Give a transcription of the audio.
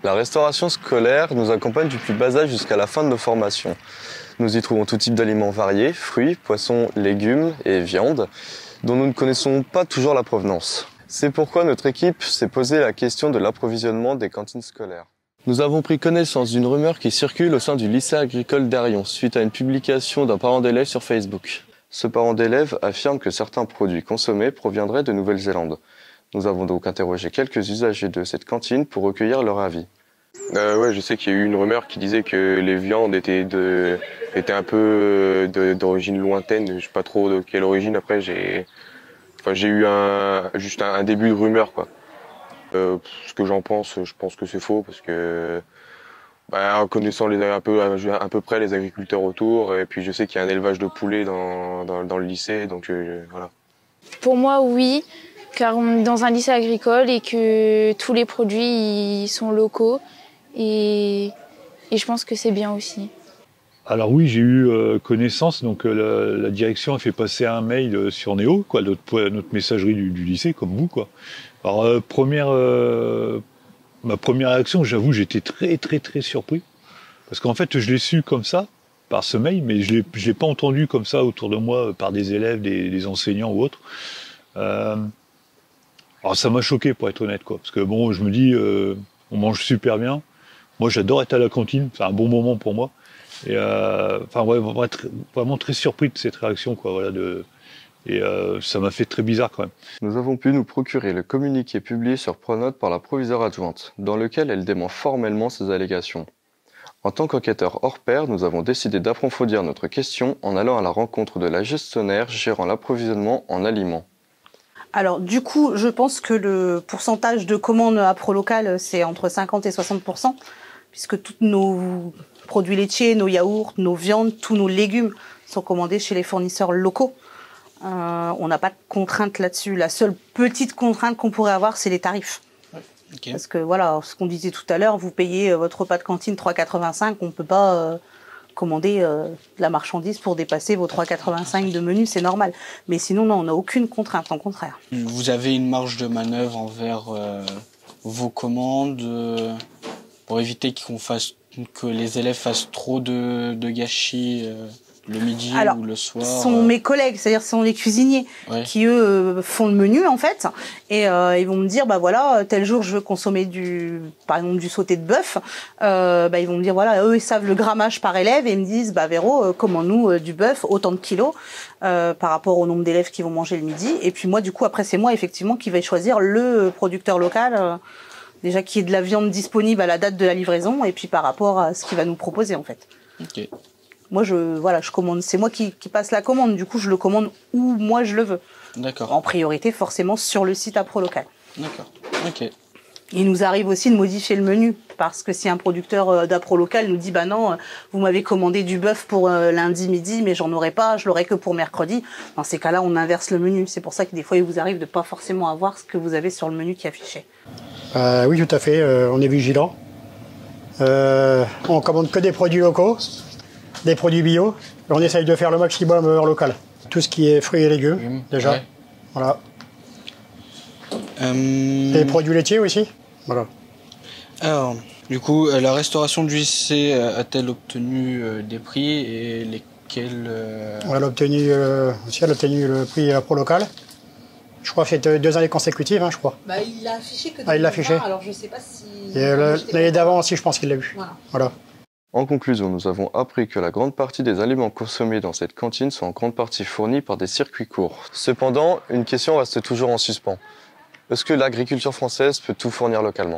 La restauration scolaire nous accompagne du plus bas âge jusqu'à la fin de nos formations. Nous y trouvons tout type d'aliments variés, fruits, poissons, légumes et viandes, dont nous ne connaissons pas toujours la provenance. C'est pourquoi notre équipe s'est posé la question de l'approvisionnement des cantines scolaires. Nous avons pris connaissance d'une rumeur qui circule au sein du lycée agricole d'Arion suite à une publication d'un parent d'élève sur Facebook. Ce parent d'élève affirme que certains produits consommés proviendraient de Nouvelle-Zélande. Nous avons donc interrogé quelques usagers de cette cantine pour recueillir leur avis. Ouais, je sais qu'il y a eu une rumeur qui disait que les viandes étaient un peu d'origine lointaine. Je sais pas trop de quelle origine. Après, j'ai eu juste un début de rumeur, quoi. Ce que j'en pense, je pense que c'est faux parce que en connaissant à peu près les agriculteurs autour, et puis je sais qu'il y a un élevage de poulets dans le lycée, donc voilà. Pour moi, oui. Car on est dans un lycée agricole et que tous les produits ils sont locaux et je pense que c'est bien aussi. Alors oui, j'ai eu connaissance, donc la direction a fait passer un mail sur Néo, quoi, notre messagerie du lycée, comme vous, quoi. Alors ma première réaction, j'avoue, j'étais très surpris, parce qu'en fait je l'ai su comme ça, par ce mail, mais je l'ai pas entendu comme ça autour de moi par des élèves, des enseignants ou autres. Alors ça m'a choqué pour être honnête, quoi, parce que bon, je me dis, on mange super bien. Moi, j'adore être à la cantine, c'est un bon moment pour moi. Et vraiment très surpris de cette réaction, quoi, voilà, ça m'a fait très bizarre quand même. Nous avons pu nous procurer le communiqué publié sur Pronote par la proviseure adjointe, dans lequel elle dément formellement ces allégations. En tant qu'enquêteur hors pair, nous avons décidé d'approfondir notre question en allant à la rencontre de la gestionnaire gérant l'approvisionnement en aliments. Alors du coup, je pense que le pourcentage de commandes à ProLocal, c'est entre 50 et 60%, puisque tous nos produits laitiers, nos yaourts, nos viandes, tous nos légumes sont commandés chez les fournisseurs locaux. On n'a pas de contrainte là-dessus. La seule petite contrainte qu'on pourrait avoir, c'est les tarifs. Okay. Parce que voilà, ce qu'on disait tout à l'heure, vous payez votre repas de cantine 3,85, on ne peut pas commander de la marchandise pour dépasser vos 3,85 de menu, c'est normal. Mais sinon, non, on n'a aucune contrainte, en contraire. Vous avez une marge de manœuvre envers vos commandes pour éviter que les élèves fassent trop de gâchis le midi ou le soir. Ce sont mes collègues, c'est-à-dire ce sont les cuisiniers qui, eux, font le menu, en fait. Et ils vont me dire, bah voilà, tel jour, je veux consommer par exemple, du sauté de bœuf. Ils vont me dire, voilà, eux, ils savent le grammage par élève et ils me disent, bah Véro, commande-nous du bœuf, autant de kilos, par rapport au nombre d'élèves qui vont manger le midi. Et puis moi, du coup, après, c'est moi, effectivement, qui vais choisir le producteur local, déjà qui est de la viande disponible à la date de la livraison, et puis par rapport à ce qu'il va nous proposer, en fait. Ok. Moi, je commande. C'est moi qui passe la commande. Du coup, je le commande où moi je le veux. D'accord. En priorité, forcément, sur le site à ProLocal. D'accord. Ok. Il nous arrive aussi de modifier le menu parce que si un producteur d'APROLOCAL nous dit, bah non, vous m'avez commandé du bœuf pour lundi midi, mais j'en aurai pas, je l'aurai que pour mercredi. Dans ces cas-là, on inverse le menu. C'est pour ça que des fois, il vous arrive de pas forcément avoir ce que vous avez sur le menu qui est affiché. Oui, tout à fait. On est vigilant. On commande que des produits locaux. Des produits bio, on essaye de faire le maximum hors local. Tout ce qui est fruits et légumes, déjà. Ouais. Voilà. Et produits laitiers aussi. Voilà. Alors, du coup, la restauration du lycée a-t-elle obtenu des prix et lesquels Elle a obtenu le prix ProLocal. Je crois que c'est 2 années consécutives, je crois. Bah, il l'a affiché que 2020, il l'a affiché. Alors je sais pas si... Et l'année d'avant aussi, je pense qu'il l'a eu. Voilà. En conclusion, nous avons appris que la grande partie des aliments consommés dans cette cantine sont en grande partie fournis par des circuits courts. Cependant, une question reste toujours en suspens. Est-ce que l'agriculture française peut tout fournir localement ?